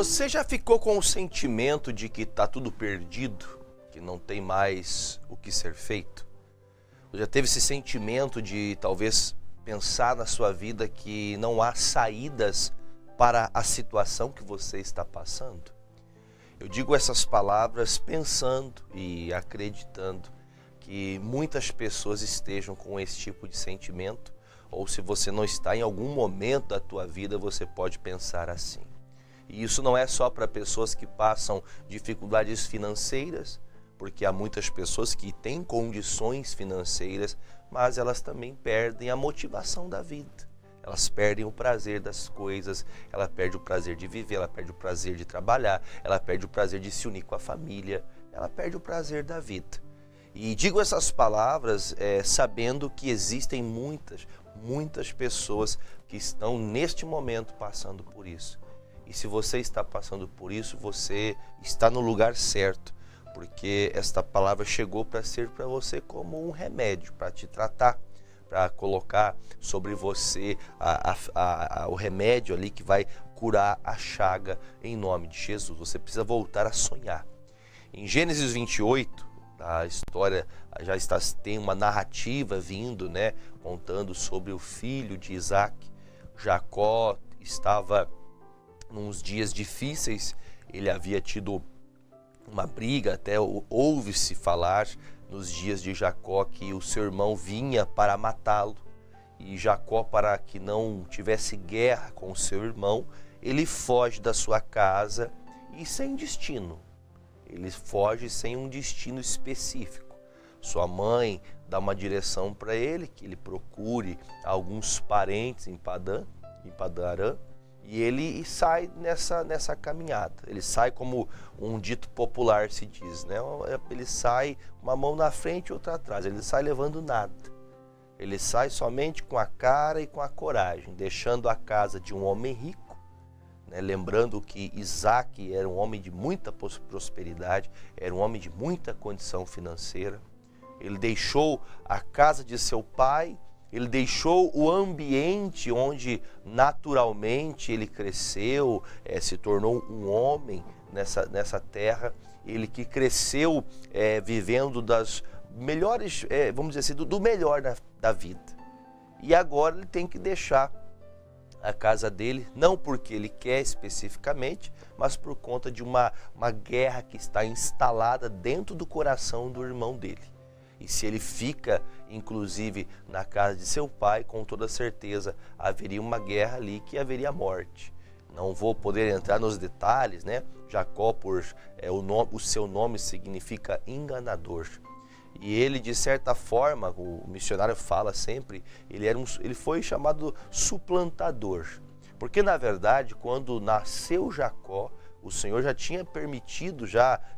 Você já ficou com o sentimento de que está tudo perdido, que não tem mais o que ser feito? Você já teve esse sentimento de talvez pensar na sua vida que não há saídas para a situação que você está passando? Eu digo essas palavras pensando e acreditando que muitas pessoas estejam com esse tipo de sentimento, ou se você não está em algum momento da tua vida, você pode pensar assim. E isso não é só para pessoas que passam dificuldades financeiras, porque há muitas pessoas que têm condições financeiras, mas elas também perdem a motivação da vida. Elas perdem o prazer das coisas, ela perde o prazer de viver, ela perde o prazer de trabalhar, ela perde o prazer de se unir com a família, ela perde o prazer da vida. E digo essas palavras sabendo que existem muitas pessoas que estão neste momento passando por isso. E se você está passando por isso, você está no lugar certo, porque esta palavra chegou para ser para você como um remédio, para te tratar, para colocar sobre você o remédio ali que vai curar a chaga em nome de Jesus. Você precisa voltar a sonhar. Em Gênesis 28, a história tem uma narrativa vindo, contando sobre o filho de Isaac. Jacó estava nos dias difíceis, ele havia tido uma briga, até ouve-se falar nos dias de Jacó que o seu irmão vinha para matá-lo, e Jacó, para que não tivesse guerra com o seu irmão, ele foge da sua casa e sem destino, ele foge sem um destino específico. Sua mãe dá uma direção para ele, que ele procure alguns parentes em Padã Arã, e ele sai nessa caminhada. Ele sai, como um dito popular se diz, ele sai uma mão na frente e outra atrás, ele sai levando nada. Ele sai somente com a cara e com a coragem, deixando a casa de um homem rico, lembrando que Isaac era um homem de muita prosperidade, era um homem de muita condição financeira. Ele deixou a casa de seu pai, ele deixou o ambiente onde naturalmente ele cresceu, se tornou um homem nessa terra. Ele que cresceu vivendo das melhores, vamos dizer assim, do melhor da vida. E agora ele tem que deixar a casa dele, não porque ele quer especificamente, mas por conta de uma guerra que está instalada dentro do coração do irmão dele. E se ele fica, inclusive, na casa de seu pai, com toda certeza haveria uma guerra ali, que haveria morte. Não vou poder entrar nos detalhes, Jacó, o seu nome significa enganador. E ele, de certa forma, o missionário fala sempre, ele foi chamado suplantador. Porque, na verdade, quando nasceu Jacó, o Senhor já tinha permitido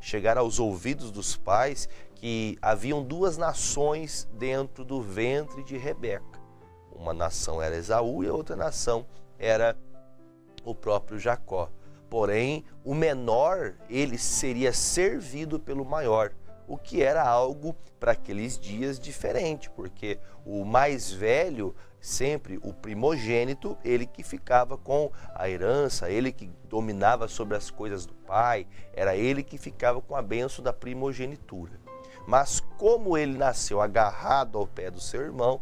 chegar aos ouvidos dos pais que haviam duas nações dentro do ventre de Rebeca. Uma nação era Esaú e a outra nação era o próprio Jacó. Porém, o menor, ele seria servido pelo maior, o que era algo para aqueles dias diferente, porque o mais velho, sempre o primogênito, ele que ficava com a herança, ele que dominava sobre as coisas do pai, era ele que ficava com a bênção da primogenitura. Mas como ele nasceu agarrado ao pé do seu irmão,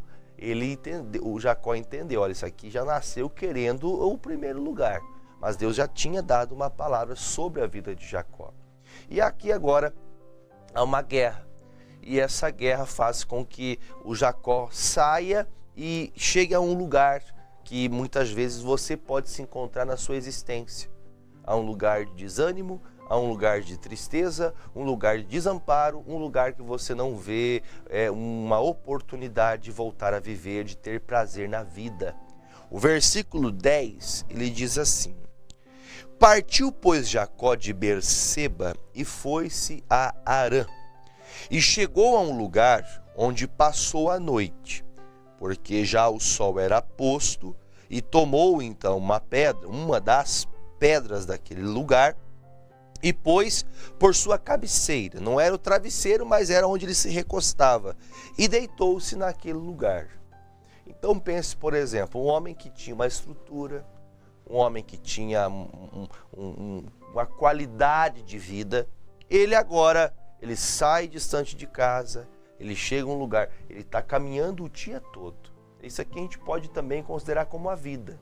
o Jacó entendeu, olha, isso aqui já nasceu querendo o primeiro lugar. Mas Deus já tinha dado uma palavra sobre a vida de Jacó. E aqui agora há uma guerra. E essa guerra faz com que o Jacó saia e chegue a um lugar que muitas vezes você pode se encontrar na sua existência. Há um lugar de desânimo, há um lugar de tristeza, um lugar de desamparo, um lugar que você não vê uma oportunidade de voltar a viver, de ter prazer na vida. O versículo 10, ele diz assim: Partiu, pois, Jacó de Berseba e foi-se a Harã, e chegou a um lugar onde passou a noite, porque já o sol era posto, e tomou então uma das pedras daquele lugar, e pôs por sua cabeceira. Não era o travesseiro, mas era onde ele se recostava, e deitou-se naquele lugar. Então pense, por exemplo, um homem que tinha uma estrutura, um homem que tinha uma qualidade de vida. Ele agora, ele sai distante de casa, ele chega a um lugar, ele está caminhando o dia todo. Isso aqui a gente pode também considerar como a vida.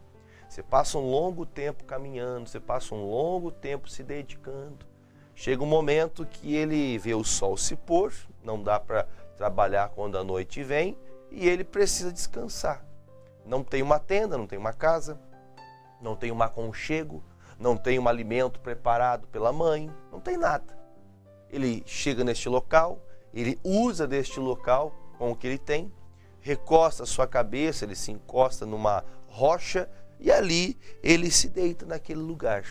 Você passa um longo tempo caminhando, você passa um longo tempo se dedicando. Chega um momento que ele vê o sol se pôr, não dá para trabalhar quando a noite vem, e ele precisa descansar. Não tem uma tenda, não tem uma casa, não tem um aconchego, não tem um alimento preparado pela mãe, não tem nada. Ele chega neste local, ele usa deste local com o que ele tem, recosta a sua cabeça, ele se encosta numa rocha e ali ele se deita naquele lugar.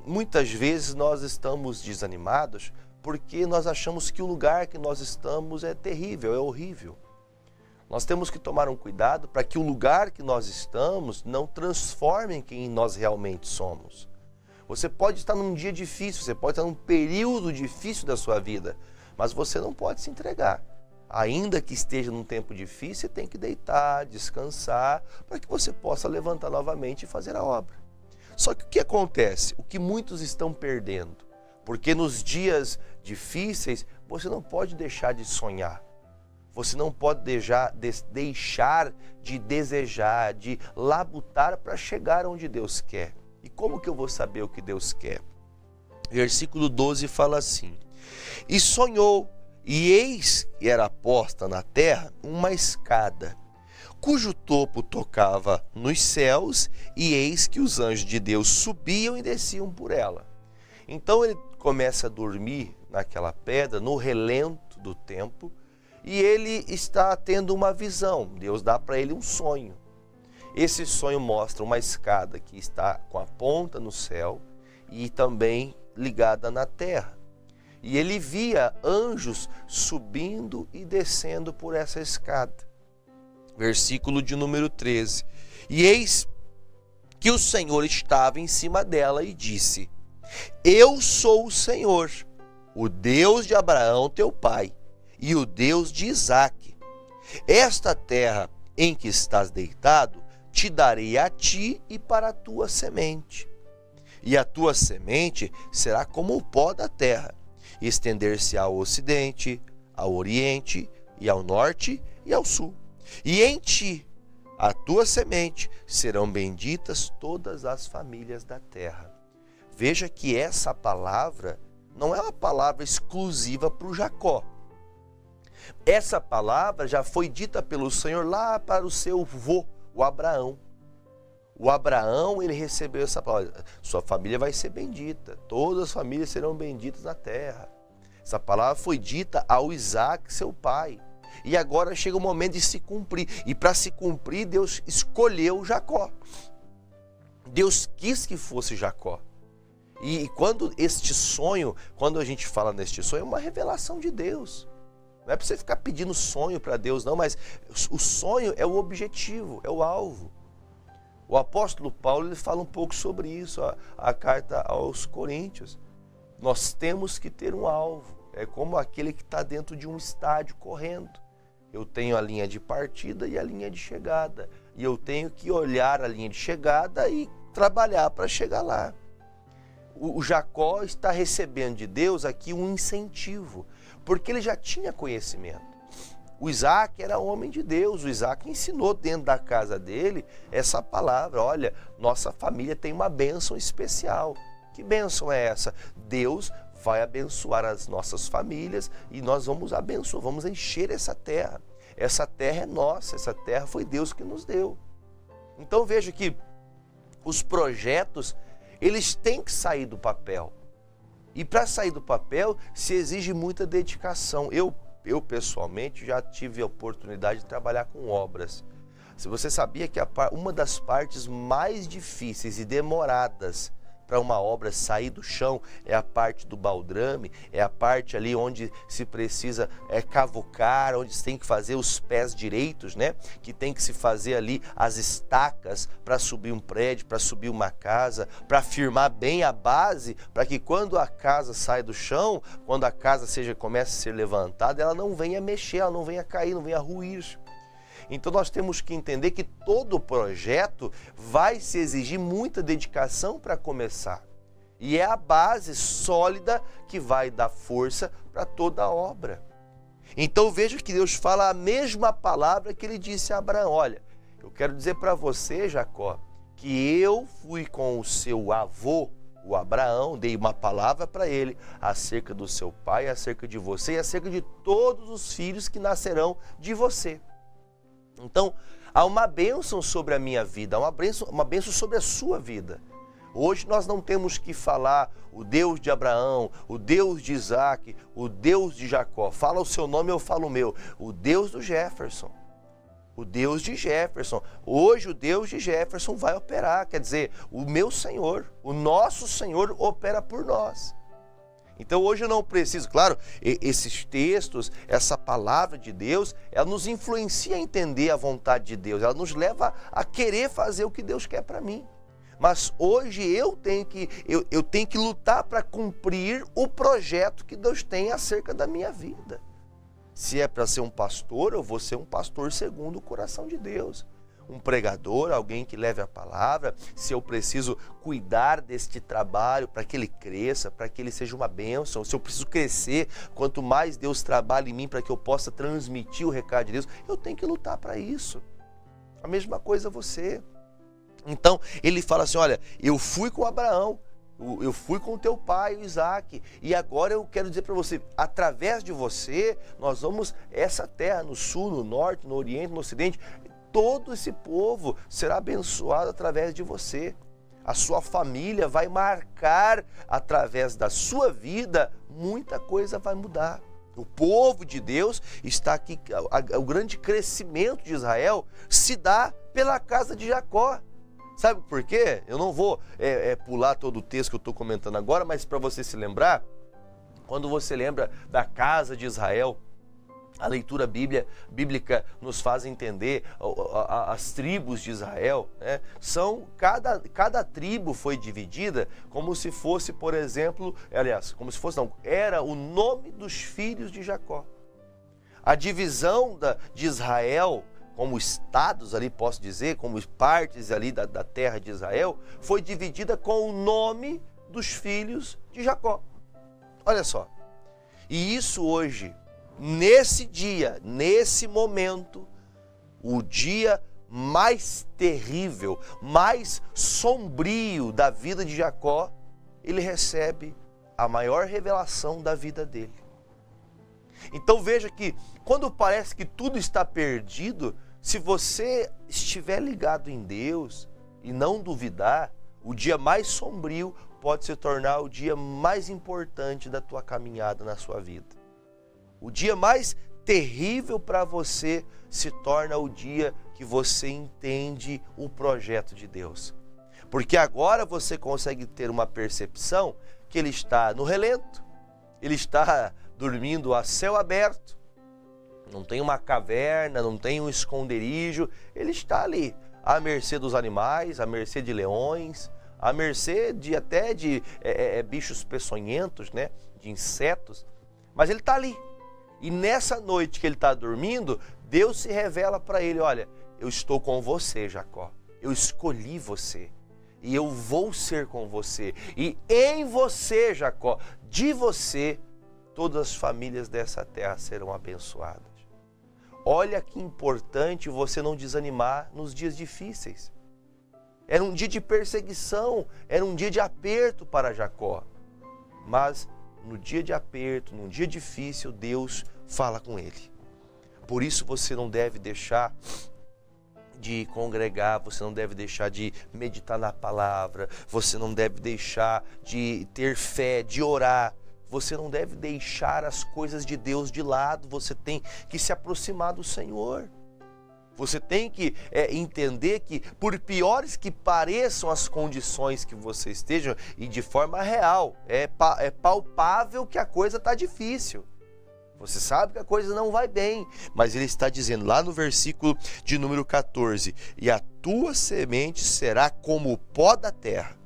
Muitas vezes nós estamos desanimados porque nós achamos que o lugar que nós estamos é terrível, é horrível. Nós temos que tomar um cuidado para que o lugar que nós estamos não transforme em quem nós realmente somos. Você pode estar num dia difícil, você pode estar num período difícil da sua vida, mas você não pode se entregar. Ainda que esteja num tempo difícil, você tem que deitar, descansar, para que você possa levantar novamente e fazer a obra. Só que o que acontece? O que muitos estão perdendo? Porque nos dias difíceis, você não pode deixar de sonhar. Você não pode deixar de desejar, de labutar para chegar onde Deus quer. E como que eu vou saber o que Deus quer? Versículo 12 fala assim: E sonhou, e eis que era posta na terra uma escada, cujo topo tocava nos céus, e eis que os anjos de Deus subiam e desciam por ela. Então ele começa a dormir naquela pedra, no relento do tempo, e ele está tendo uma visão. Deus dá para ele um sonho. Esse sonho mostra uma escada que está com a ponta no céu e também ligada na terra. E ele via anjos subindo e descendo por essa escada. Versículo de número 13. E eis que o Senhor estava em cima dela e disse: Eu sou o Senhor, o Deus de Abraão teu pai, e o Deus de Isaque. Esta terra em que estás deitado, te darei a ti e para a tua semente. E a tua semente será como o pó da terra, estender-se ao ocidente, ao oriente, e ao norte e ao sul. E em ti, a tua semente, serão benditas todas as famílias da terra. Veja que essa palavra não é uma palavra exclusiva para o Jacó. Essa palavra já foi dita pelo Senhor lá para o seu vô, o Abraão. O Abraão, ele recebeu essa palavra: sua família vai ser bendita, todas as famílias serão benditas na terra. Essa palavra foi dita ao Isaque, seu pai. E agora chega o momento de se cumprir. E para se cumprir, Deus escolheu Jacó. Deus quis que fosse Jacó. E quando este sonho, quando a gente fala neste sonho, é uma revelação de Deus. Não é para você ficar pedindo sonho para Deus, não, mas o sonho é o objetivo, é o alvo. O apóstolo Paulo, ele fala um pouco sobre isso, a carta aos Coríntios. Nós temos que ter um alvo. É como aquele que está dentro de um estádio correndo. Eu tenho a linha de partida e a linha de chegada. E eu tenho que olhar a linha de chegada e trabalhar para chegar lá. O Jacó está recebendo de Deus aqui um incentivo, porque ele já tinha conhecimento. O Isaque era homem de Deus, o Isaque ensinou dentro da casa dele essa palavra: olha, nossa família tem uma bênção especial. Que bênção é essa? Deus vai abençoar as nossas famílias e nós vamos abençoar, vamos encher essa terra. Essa terra é nossa, essa terra foi Deus que nos deu. Então veja que os projetos, eles têm que sair do papel. E para sair do papel se exige muita dedicação. Eu pessoalmente já tive a oportunidade de trabalhar com obras. Se você sabia que uma das partes mais difíceis e demoradas para uma obra sair do chão é a parte do baldrame, é a parte ali onde se precisa cavucar, onde se tem que fazer os pés direitos, né? Que tem que se fazer ali as estacas para subir um prédio, para subir uma casa, para firmar bem a base, para que quando a casa sai do chão, quando a casa comece a ser levantada, ela não venha mexer, ela não venha cair, não venha ruir. Então nós temos que entender que todo projeto vai se exigir muita dedicação para começar. E é a base sólida que vai dar força para toda a obra. Então veja que Deus fala a mesma palavra que ele disse a Abraão. Olha, eu quero dizer para você, Jacó, que eu fui com o seu avô, o Abraão, dei uma palavra para ele acerca do seu pai, acerca de você e acerca de todos os filhos que nascerão de você. Então, há uma bênção sobre a minha vida, há uma bênção sobre a sua vida. Hoje nós não temos que falar o Deus de Abraão, o Deus de Isaac, o Deus de Jacó. Fala o seu nome, eu falo o meu. O Deus do Jefferson. O Deus de Jefferson. Hoje o Deus de Jefferson vai operar. Quer dizer, o meu Senhor, o nosso Senhor opera por nós. Então hoje eu não preciso, claro, esses textos, essa palavra de Deus, ela nos influencia a entender a vontade de Deus. Ela nos leva a querer fazer o que Deus quer para mim. Mas hoje eu tenho que lutar para cumprir o projeto que Deus tem acerca da minha vida. Se é para ser um pastor, eu vou ser um pastor segundo o coração de Deus. Um pregador, alguém que leve a palavra. Se eu preciso cuidar deste trabalho para que ele cresça, para que ele seja uma bênção. Se eu preciso crescer, quanto mais Deus trabalha em mim para que eu possa transmitir o recado de Deus, eu tenho que lutar para isso. A mesma coisa você. Então, ele fala assim, olha, eu fui com Abraão, eu fui com o teu pai, o Isaac, e agora eu quero dizer para você, através de você, nós vamos, essa terra, no sul, no norte, no oriente, no ocidente, todo esse povo será abençoado através de você. A sua família vai marcar, através da sua vida, muita coisa vai mudar. O povo de Deus está aqui, o grande crescimento de Israel se dá pela casa de Jacó. Sabe por quê? Eu não vou pular todo o texto que eu estou comentando agora, mas para você se lembrar, quando você lembra da casa de Israel, a leitura bíblica nos faz entender as tribos de Israel, né? Cada tribo foi dividida como se fosse, por exemplo, era o nome dos filhos de Jacó. A divisão de Israel, como estados ali, posso dizer, como partes ali da terra de Israel, foi dividida com o nome dos filhos de Jacó. Olha só. E isso hoje, nesse dia, nesse momento, o dia mais terrível, mais sombrio da vida de Jacó, ele recebe a maior revelação da vida dele. Então veja que quando parece que tudo está perdido, se você estiver ligado em Deus e não duvidar, o dia mais sombrio pode se tornar o dia mais importante da tua caminhada na sua vida. O dia mais terrível para você se torna o dia que você entende o projeto de Deus. Porque agora você consegue ter uma percepção que ele está no relento, ele está dormindo a céu aberto, não tem uma caverna, não tem um esconderijo, ele está ali, à mercê dos animais, à mercê de leões, à mercê até de bichos peçonhentos, né? De insetos, mas ele está ali. E nessa noite que ele está dormindo, Deus se revela para ele, olha, eu estou com você, Jacó, eu escolhi você, e eu vou ser com você, e em você, Jacó, de você, todas as famílias dessa terra serão abençoadas. Olha que importante você não desanimar nos dias difíceis. Era um dia de perseguição, era um dia de aperto para Jacó. Mas no dia de aperto, num dia difícil, Deus fala com ele. Por isso você não deve deixar de congregar, você não deve deixar de meditar na palavra, você não deve deixar de ter fé, de orar. Você não deve deixar as coisas de Deus de lado, você tem que se aproximar do Senhor. Você tem que entender que, por piores que pareçam as condições que você esteja, e de forma real, é palpável que a coisa está difícil. Você sabe que a coisa não vai bem, mas ele está dizendo lá no versículo de número 14, e a tua semente será como o pó da terra,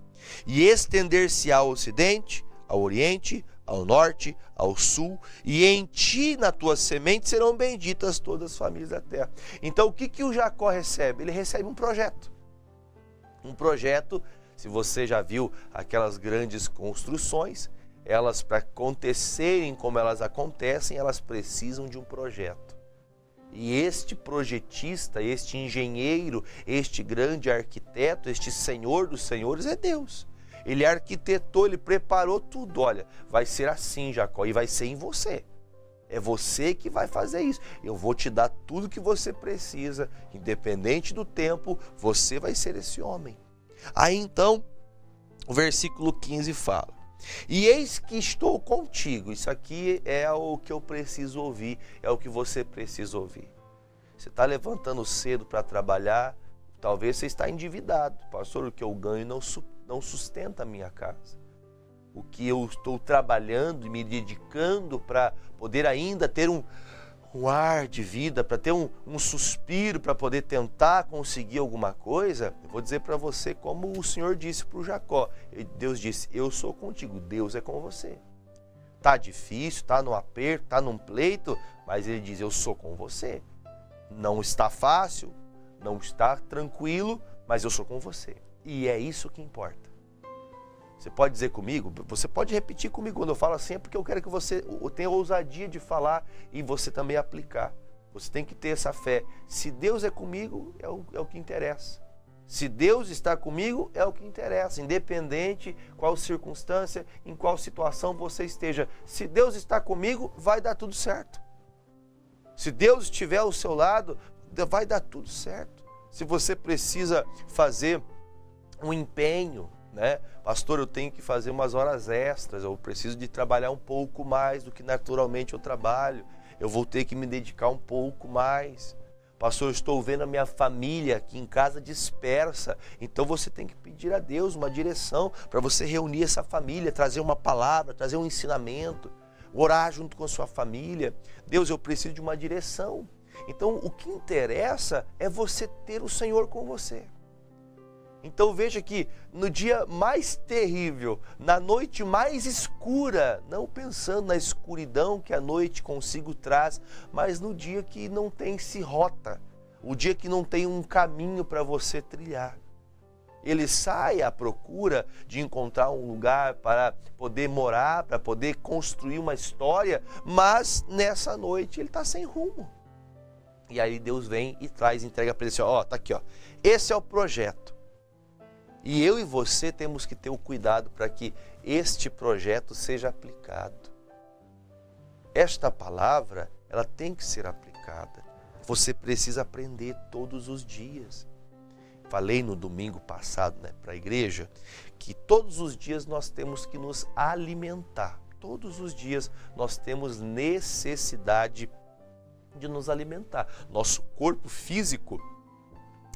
e estender-se ao ocidente, ao oriente, ao norte, ao sul, e em ti, na tua semente, serão benditas todas as famílias da terra. Então o que o Jacó recebe? Ele recebe um projeto. Um projeto, se você já viu aquelas grandes construções, elas, para acontecerem como elas acontecem, elas precisam de um projeto. E este projetista, este engenheiro, este grande arquiteto, este Senhor dos senhores é Deus. Ele arquitetou, ele preparou tudo. Olha, vai ser assim, Jacó, e vai ser em você. É você que vai fazer isso. Eu vou te dar tudo que você precisa, independente do tempo, você vai ser esse homem. Aí então, o versículo 15 fala: e eis que estou contigo. Isso aqui é o que eu preciso ouvir, é o que você precisa ouvir. Você está levantando cedo para trabalhar, talvez você está endividado. Pastor, o que eu ganho não sustenta a minha casa. O que eu estou trabalhando e me dedicando para poder ainda ter um ar de vida, para ter um suspiro, para poder tentar conseguir alguma coisa, eu vou dizer para você como o Senhor disse para o Jacó. Deus disse, eu sou contigo, Deus é com você. Está difícil, está no aperto, está num pleito, mas ele diz, eu sou com você. Não está fácil, não está tranquilo, mas eu sou com você. E é isso que importa. Você pode dizer comigo, você pode repetir comigo quando eu falo assim, é porque eu quero que você tenha ousadia de falar e você também aplicar. Você tem que ter essa fé. Se Deus é comigo, é o que interessa. Se Deus está comigo, é o que interessa, independente qual circunstância, em qual situação você esteja. Se Deus está comigo, vai dar tudo certo. Se Deus estiver ao seu lado, vai dar tudo certo. Se você precisa fazer um empenho, né? Pastor, eu tenho que fazer umas horas extras, eu preciso de trabalhar um pouco mais do que naturalmente eu trabalho, eu vou ter que me dedicar um pouco mais. Pastor, eu estou vendo a minha família aqui em casa dispersa, então você tem que pedir a Deus uma direção para você reunir essa família, trazer uma palavra, trazer um ensinamento, orar junto com a sua família. Deus, eu preciso de uma direção. Então o que interessa é você ter o Senhor com você. Então veja que no dia mais terrível, na noite mais escura, não pensando na escuridão que a noite consigo traz, mas no dia que não tem-se rota, o dia que não tem um caminho para você trilhar. Ele sai à procura de encontrar um lugar para poder morar, para poder construir uma história, mas nessa noite ele está sem rumo. E aí Deus vem e traz, entrega para ele assim, ó, tá aqui, ó, esse é o projeto. E eu e você temos que ter o cuidado para que este projeto seja aplicado. Esta palavra, ela tem que ser aplicada. Você precisa aprender todos os dias. Falei no domingo passado, né, para a igreja, que todos os dias nós temos que nos alimentar. Todos os dias nós temos necessidade de nos alimentar. Nosso corpo físico,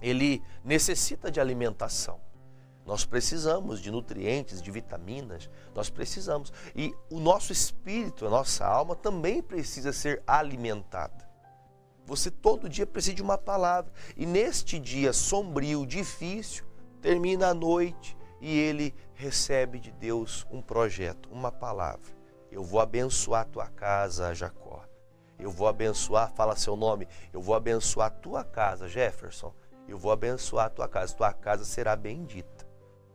ele necessita de alimentação. Nós precisamos de nutrientes, de vitaminas, nós precisamos. E o nosso espírito, a nossa alma também precisa ser alimentada. Você todo dia precisa de uma palavra. E neste dia sombrio, difícil, termina a noite e ele recebe de Deus um projeto, uma palavra. Eu vou abençoar a tua casa, Jacó. Eu vou abençoar, fala seu nome, eu vou abençoar a tua casa, Jefferson. Eu vou abençoar a tua casa será bendita.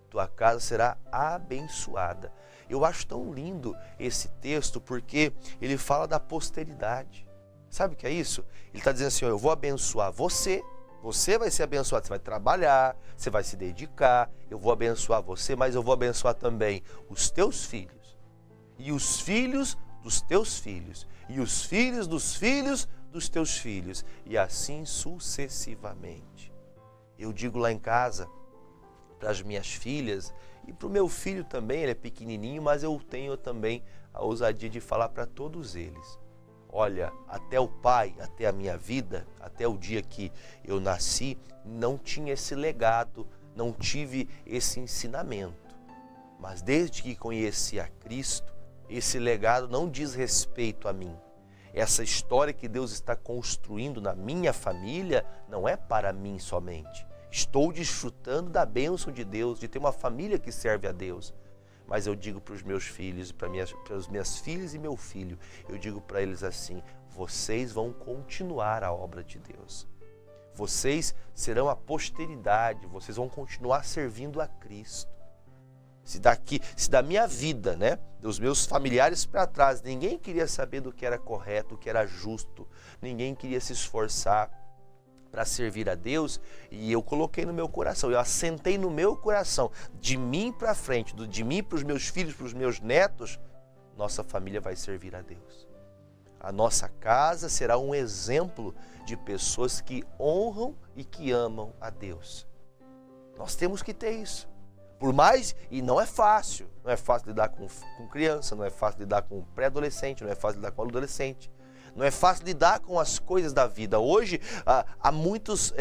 Tua casa será abençoada. Eu acho tão lindo esse texto porque ele fala da posteridade. Sabe o que é isso? Ele está dizendo assim, ó, eu vou abençoar você, você vai ser abençoado, você vai trabalhar, você vai se dedicar, eu vou abençoar você, mas eu vou abençoar também os teus filhos, e os filhos dos teus filhos, e os filhos dos teus filhos, e assim sucessivamente. Eu digo lá em casa, para as minhas filhas e para o meu filho também, ele é pequenininho, mas eu tenho também a ousadia de falar para todos eles. Olha, até o pai, até a minha vida, até o dia que eu nasci, não tinha esse legado, não tive esse ensinamento. Mas desde que conheci a Cristo, esse legado não diz respeito a mim. Essa história que Deus está construindo na minha família não é para mim somente. Estou desfrutando da bênção de Deus, de ter uma família que serve a Deus. Mas eu digo para os meus filhos, para as minhas filhas e meu filho, eu digo para eles assim: vocês vão continuar a obra de Deus. Vocês serão a posteridade, vocês vão continuar servindo a Cristo. Se da minha vida, né, dos meus familiares para trás, ninguém queria saber do que era correto, do que era justo, ninguém queria se esforçar para servir a Deus, e eu coloquei no meu coração, eu assentei no meu coração, de mim para frente, de mim para os meus filhos, para os meus netos, nossa família vai servir a Deus. A nossa casa será um exemplo de pessoas que honram e que amam a Deus. Nós temos que ter isso. Por mais, e não é fácil lidar com criança, não é fácil lidar com pré-adolescente, não é fácil lidar com adolescente, não é fácil lidar com as coisas da vida. Hoje, há muitos,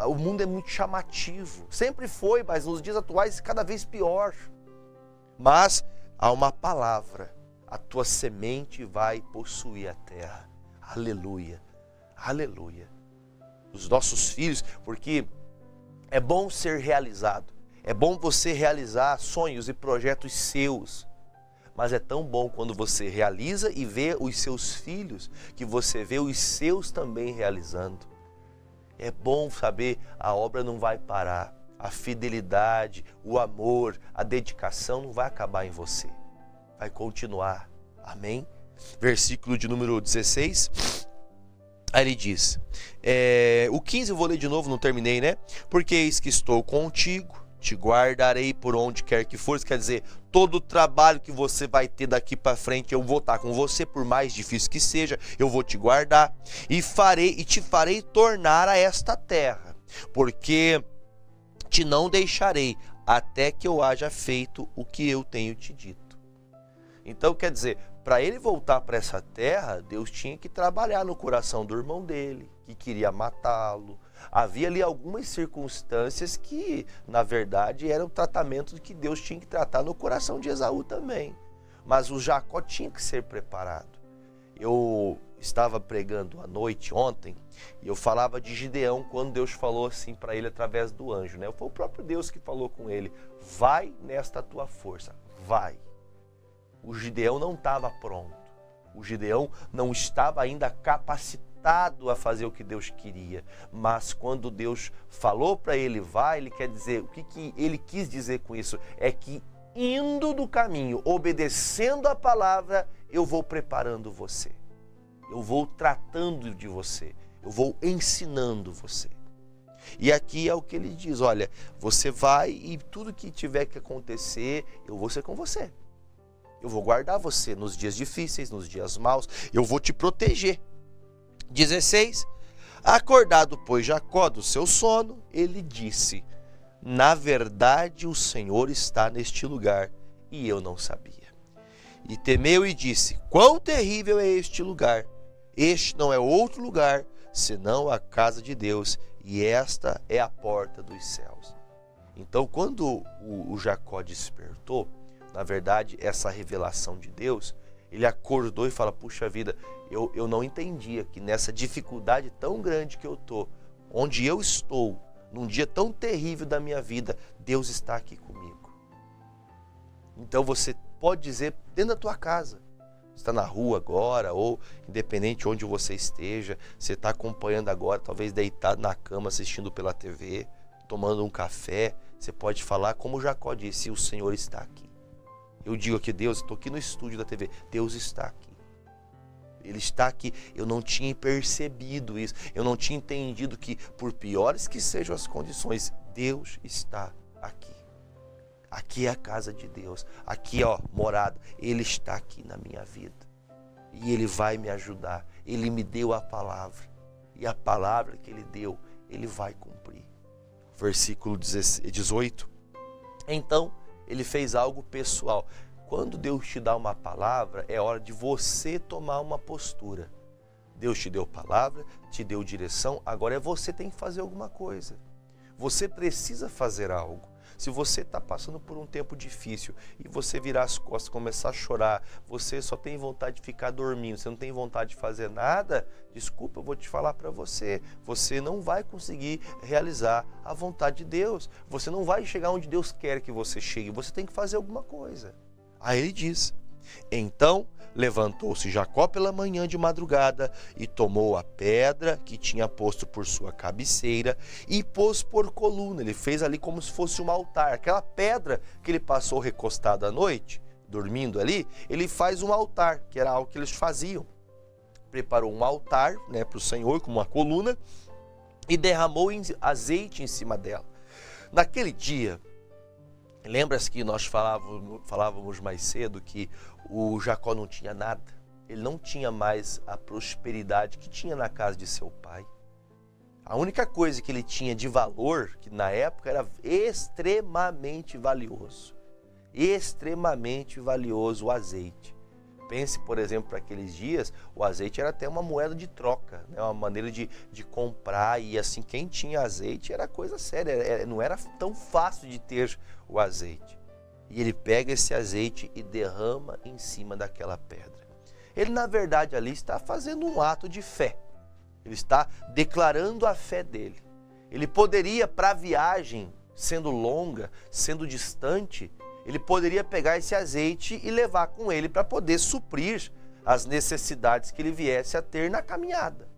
o mundo é muito chamativo, sempre foi, mas nos dias atuais cada vez pior. Mas há uma palavra: a tua semente vai possuir a terra. Aleluia, aleluia. Os nossos filhos, porque é bom ser realizado. É bom você realizar sonhos e projetos seus, mas é tão bom quando você realiza e vê os seus filhos, que você vê os seus também realizando. É bom saber, a obra não vai parar, a fidelidade, o amor, a dedicação não vai acabar em você, vai continuar. Amém? Versículo de número 16... Aí ele diz, o 15 eu vou ler de novo, não terminei, né? Porque eis que estou contigo, te guardarei por onde quer que fores. Quer dizer, todo o trabalho que você vai ter daqui para frente, eu vou estar com você, por mais difícil que seja, eu vou te guardar e te farei tornar a esta terra, porque te não deixarei até que eu haja feito o que eu tenho te dito. Então, quer dizer, para ele voltar para essa terra, Deus tinha que trabalhar no coração do irmão dele, que queria matá-lo. Havia ali algumas circunstâncias que, na verdade, eram tratamento que Deus tinha que tratar no coração de Esaú também. Mas o Jacó tinha que ser preparado. Eu estava pregando à noite ontem e eu falava de Gideão quando Deus falou assim para ele através do anjo, né? Foi o próprio Deus que falou com ele: vai nesta tua força, vai. O Gideão não estava pronto. O Gideão não estava ainda capacitado a fazer o que Deus queria. Mas quando Deus falou para ele, vai, ele quer dizer, o que ele quis dizer com isso? É que indo do caminho, obedecendo a palavra, eu vou preparando você. Eu vou tratando de você. Eu vou ensinando você. E aqui é o que ele diz: olha, você vai e tudo que tiver que acontecer, eu vou ser com você. Eu vou guardar você nos dias difíceis, nos dias maus. Eu vou te proteger. 16. Acordado, pois, Jacó do seu sono, ele disse: na verdade o Senhor está neste lugar, e eu não sabia. E temeu e disse: quão terrível é este lugar! Este não é outro lugar, senão a casa de Deus, e esta é a porta dos céus. Então, quando o Jacó despertou, na verdade, essa revelação de Deus, ele acordou e fala: puxa vida, eu não entendia que nessa dificuldade tão grande que eu estou, onde eu estou, num dia tão terrível da minha vida, Deus está aqui comigo. Então você pode dizer dentro da tua casa, você está na rua agora, ou independente de onde você esteja, você está acompanhando agora, talvez deitado na cama, assistindo pela TV, tomando um café, você pode falar como Jacó disse: o Senhor está aqui. Eu digo aqui: Deus, estou aqui no estúdio da TV, Deus está aqui. Ele está aqui. Eu não tinha percebido isso, eu não tinha entendido que, por piores que sejam as condições, Deus está aqui. Aqui é a casa de Deus, aqui ó, morada, Ele está aqui na minha vida. E Ele vai me ajudar. Ele me deu a palavra, e a palavra que Ele deu, Ele vai cumprir. Versículo 18. Então, ele fez algo pessoal. Quando Deus te dá uma palavra, é hora de você tomar uma postura. Deus te deu palavra, te deu direção, agora é você que tem que fazer alguma coisa. Você precisa fazer algo. Se você está passando por um tempo difícil e você virar as costas e começar a chorar, você só tem vontade de ficar dormindo, você não tem vontade de fazer nada, desculpa, eu vou te falar para você, você não vai conseguir realizar a vontade de Deus, você não vai chegar onde Deus quer que você chegue, você tem que fazer alguma coisa. Aí ele diz: então levantou-se Jacó pela manhã de madrugada e tomou a pedra que tinha posto por sua cabeceira e pôs por coluna. Ele fez ali como se fosse um altar. Aquela pedra que ele passou recostado à noite, dormindo ali, ele faz um altar, que era algo que eles faziam. Preparou um altar, né, para o Senhor, como uma coluna, e derramou azeite em cima dela. Naquele dia, lembra-se que nós falávamos mais cedo que o Jacó não tinha nada? Ele não tinha mais a prosperidade que tinha na casa de seu pai. A única coisa que ele tinha de valor, que na época era extremamente valioso, o azeite. Pense, por exemplo, para aqueles dias, o azeite era até uma moeda de troca, né? Uma maneira de comprar, e assim, quem tinha azeite era coisa séria, não era tão fácil de ter o azeite. E ele pega esse azeite e derrama em cima daquela pedra. Ele, na verdade, ali está fazendo um ato de fé. Ele está declarando a fé dele. Ele poderia, para a viagem, sendo longa, sendo distante, ele poderia pegar esse azeite e levar com ele para poder suprir as necessidades que ele viesse a ter na caminhada.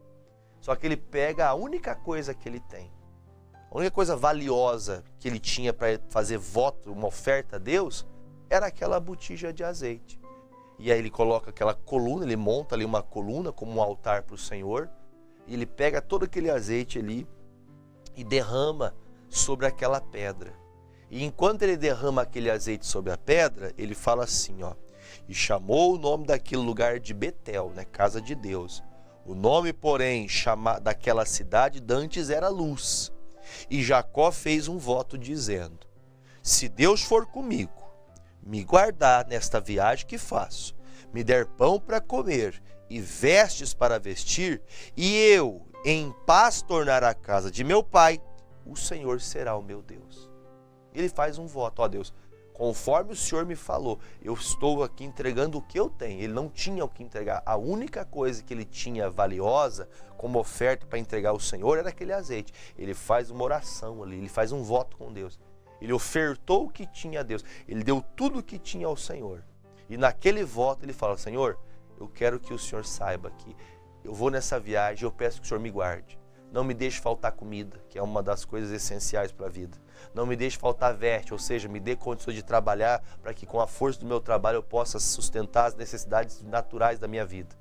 Só que ele pega a única coisa que ele tem. A única coisa valiosa que ele tinha para fazer voto, uma oferta a Deus, era aquela botija de azeite. E aí ele coloca aquela coluna, ele monta ali uma coluna como um altar para o Senhor, e ele pega todo aquele azeite ali e derrama sobre aquela pedra. E enquanto ele derrama aquele azeite sobre a pedra, ele fala assim, ó: e chamou o nome daquele lugar de Betel, né, casa de Deus. O nome, porém, daquela cidade dantes era Luz. E Jacó fez um voto dizendo: se Deus for comigo, me guardar nesta viagem que faço, me der pão para comer e vestes para vestir, e eu em paz tornar a casa de meu pai, o Senhor será o meu Deus. Ele faz um voto: ó Deus, conforme o Senhor me falou, eu estou aqui entregando o que eu tenho. Ele não tinha o que entregar. A única coisa que ele tinha valiosa como oferta para entregar ao Senhor era aquele azeite. Ele faz uma oração ali, ele faz um voto com Deus. Ele ofertou o que tinha a Deus. Ele deu tudo o que tinha ao Senhor. E naquele voto ele fala: Senhor, eu quero que o Senhor saiba que eu vou nessa viagem, eu peço que o Senhor me guarde. Não me deixe faltar comida, que é uma das coisas essenciais para a vida. Não me deixe faltar veste, ou seja, me dê condições de trabalhar para que com a força do meu trabalho eu possa sustentar as necessidades naturais da minha vida.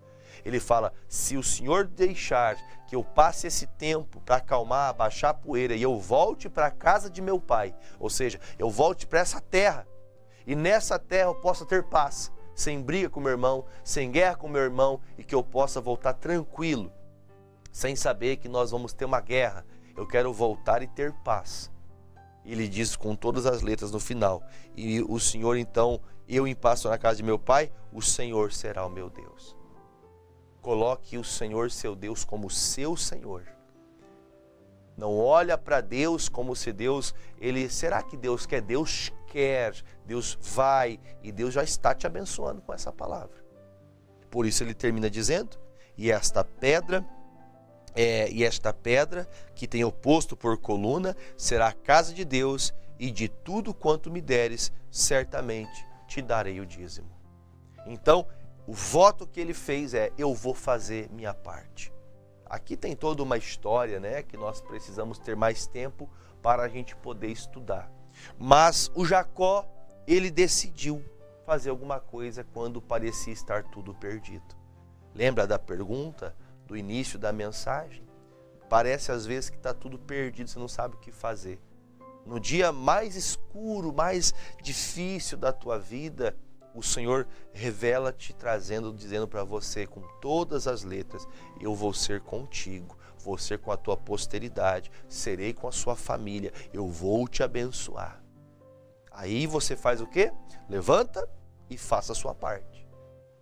Ele fala: se o Senhor deixar que eu passe esse tempo para acalmar, abaixar a poeira, e eu volte para a casa de meu pai, ou seja, eu volte para essa terra, e nessa terra eu possa ter paz, sem briga com meu irmão, sem guerra com meu irmão, e que eu possa voltar tranquilo, sem saber que nós vamos ter uma guerra. Eu quero voltar e ter paz. Ele diz com todas as letras no final: e o Senhor então, eu em paz na casa de meu pai, o Senhor será o meu Deus. Coloque o Senhor seu Deus como seu Senhor. Não olha para Deus como se Deus, será que Deus quer? Deus quer, Deus vai, e Deus já está te abençoando com essa palavra. Por isso ele termina dizendo: e esta pedra que tenho posto por coluna será a casa de Deus, e de tudo quanto me deres, certamente te darei o dízimo. Então, o voto que ele fez é: eu vou fazer minha parte. Aqui tem toda uma história, né, que nós precisamos ter mais tempo para a gente poder estudar. Mas o Jacó, ele decidiu fazer alguma coisa quando parecia estar tudo perdido. Lembra da pergunta do início da mensagem? Parece às vezes que está tudo perdido, você não sabe o que fazer. No dia mais escuro, mais difícil da tua vida, o Senhor revela-te dizendo para você com todas as letras: eu vou ser contigo, vou ser com a tua posteridade, serei com a sua família, eu vou te abençoar. Aí você faz o quê? Levanta e faça a sua parte.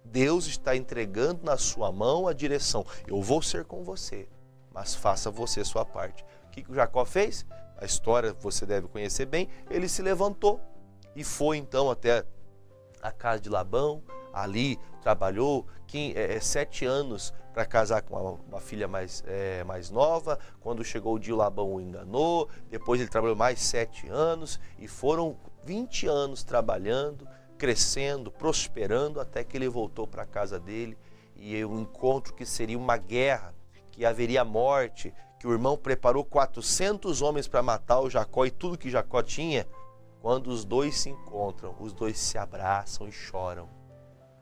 Deus está entregando na sua mão a direção: eu vou ser com você, mas faça você a sua parte. O que o Jacó fez? A história você deve conhecer bem. Ele se levantou e foi então até a casa de Labão. Ali trabalhou 7 anos para casar com uma filha mais nova. Quando chegou o dia, o Labão o enganou. Depois ele trabalhou mais 7 anos e foram 20 anos trabalhando, crescendo, prosperando, até que ele voltou para a casa dele e um encontro que seria uma guerra, que haveria morte, que o irmão preparou 400 homens para matar o Jacó e tudo que Jacó tinha. Quando os dois se encontram, os dois se abraçam e choram,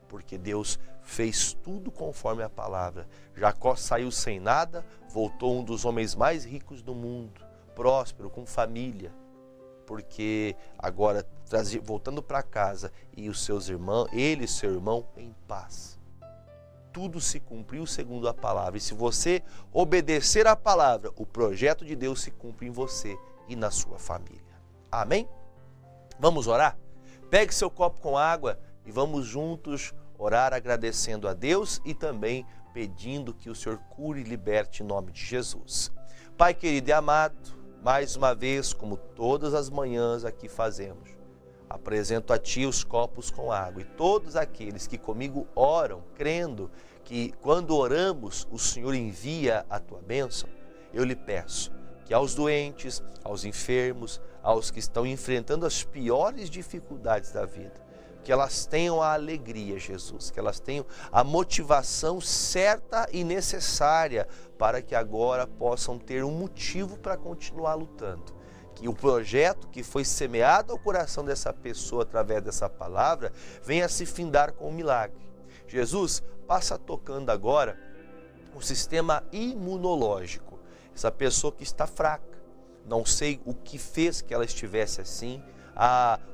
porque Deus fez tudo conforme a palavra. Jacó saiu sem nada, voltou um dos homens mais ricos do mundo, próspero, com família, porque agora voltando para casa e os seus irmãos, ele e seu irmão em paz. Tudo se cumpriu segundo a palavra. E se você obedecer à palavra, o projeto de Deus se cumpre em você e na sua família. Amém? Vamos orar? Pegue seu copo com água e vamos juntos orar agradecendo a Deus e também pedindo que o Senhor cure e liberte em nome de Jesus. Pai querido e amado, mais uma vez, como todas as manhãs aqui fazemos, apresento a Ti os copos com água e todos aqueles que comigo oram, crendo que quando oramos o Senhor envia a Tua bênção, eu lhe peço que aos doentes, aos enfermos, aos que estão enfrentando as piores dificuldades da vida, que elas tenham a alegria, Jesus, que elas tenham a motivação certa e necessária para que agora possam ter um motivo para continuar lutando. Que o projeto que foi semeado ao coração dessa pessoa através dessa palavra venha a se findar com um milagre. Jesus, passa tocando agora o sistema imunológico. Essa pessoa que está fraca, não sei o que fez que ela estivesse assim.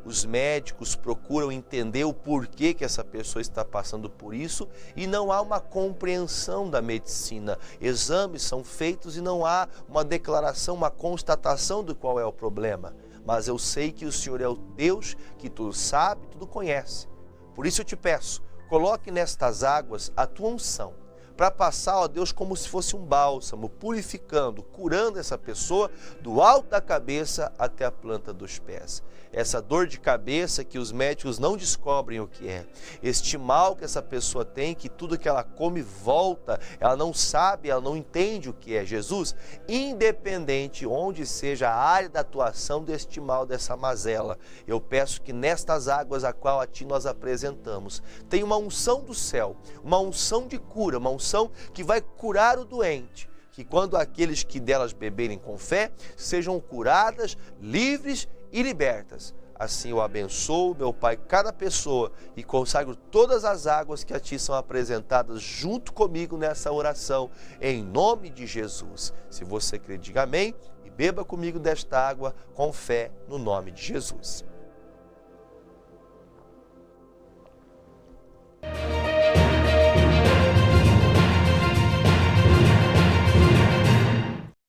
Os médicos procuram entender o porquê que essa pessoa está passando por isso e não há uma compreensão da medicina. Exames são feitos e não há uma declaração, uma constatação do qual é o problema. Mas eu sei que o Senhor é o Deus que tudo sabe, tudo conhece. Por isso eu te peço, coloque nestas águas a tua unção, para passar, ó Deus, como se fosse um bálsamo, purificando, curando essa pessoa do alto da cabeça até a planta dos pés. Essa dor de cabeça que os médicos não descobrem o que é. Este mal que essa pessoa tem, que tudo que ela come volta, ela não sabe, ela não entende o que é. Jesus, independente onde seja a área da atuação deste mal, dessa mazela, eu peço que nestas águas a qual a Ti nós apresentamos, tenha uma unção do céu, uma unção de cura, uma unção que vai curar o doente, que quando aqueles que delas beberem com fé, sejam curadas, livres e libertas. Assim eu abençoo, meu Pai, cada pessoa e consagro todas as águas que a Ti são apresentadas junto comigo nessa oração, em nome de Jesus. Se você crê, diga amém e beba comigo desta água com fé no nome de Jesus.